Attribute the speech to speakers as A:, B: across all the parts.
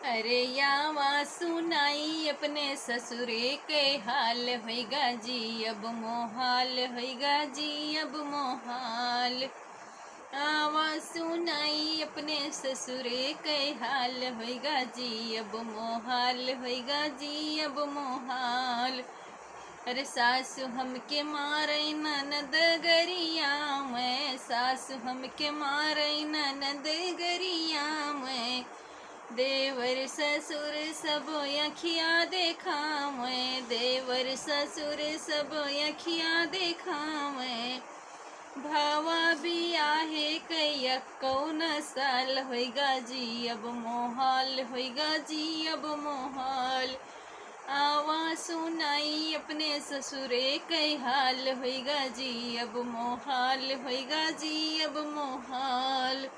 A: अरे यावा सुनाई अपने ससुरे के हाल होइगा जी अब मोहाल होइगा जी अब मोहाल। आवा सुनाई अपने ससुरे के हाल होइगा जी अब मोहाल होइगा जी अब मोहाल। अरे सासु हमके मारे ननद गरिया मैं, सासु हमके मारे ननद गरिया मैं। देवर ससुर सब अखियाँ देखा मैं, देवर ससुर सब अखियाँ देखा मैं। भावा भी आहे कई कौन साल होइगा जी अब मोहाल होइगा जी अब मोहाल। आवा सुनाई अपने ससुरे कई हाल होइगा जी अब मोहाल होइगा जी अब मोहाल।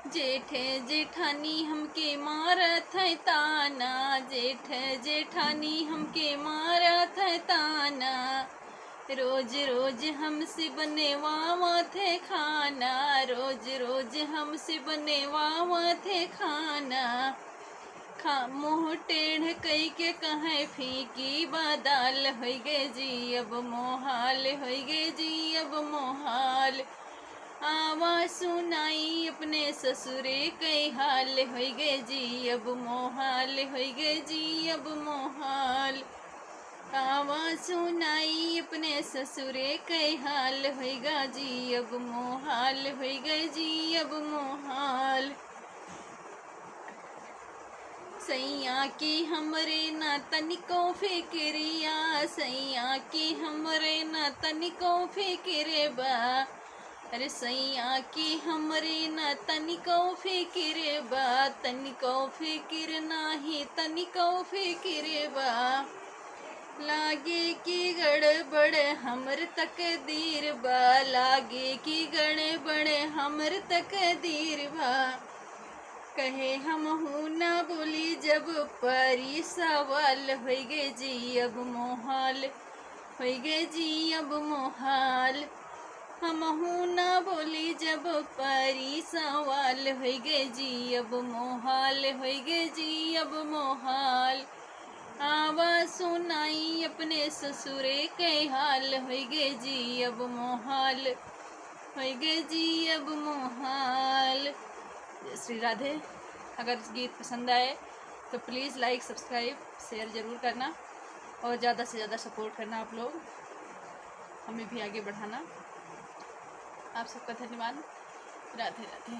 A: जेठे जेठानी हमके मारत है ताना, जेठ जेठानी हमके मारत है ताना। रोज रोज हमसे बनेवावत है खाना, रोज रोज हमसे बनेवावत है खाना। मुँह टेढ़ कई के कहे फीकी बादाल होइगे जी अब मोहाल होइगे जी अब मोहाल। आवा सुनाई अपने ससुरे कई हाल होइगे जी अब मोहाल होइगे जी अब मोहाल। आवा सुनाई अपने ससुरे कई हाल होइगा जी अब मोहाल होइगे जी अब मोहाल। सैया की हमरे ना तनिको फिक्रिया, सैया की हमरे ना तनिको फिक्रे बा। अरे सैया की हमरे ना तनिको फिक्रे बा, तनिको फिक्र नाही तनिको फिक्रे बा। लागे की गड़बड़ हमर तकदीर बा, लागे की गड़बड़ हमर तकदीर बा। कहे हम हूँ ना बोली जब परी सवाल होइगे जी अब मोहाल होइगे जी अब मोहाल। हम हूँ ना बोली जब परी सवाल होइगे जी अब मोहाल होइगे जी अब मोहाल। आवा सुनाई अपने ससुरे के हाल होइगे जी अब मोहाल होइगे जी अब मोहाल। श्री राधे। अगर गीत पसंद आए तो प्लीज़ लाइक सब्सक्राइब शेयर ज़रूर करना और ज़्यादा से ज़्यादा सपोर्ट करना। आप लोग हमें भी आगे बढ़ाना। आप सबका धन्यवाद। राधे राधे।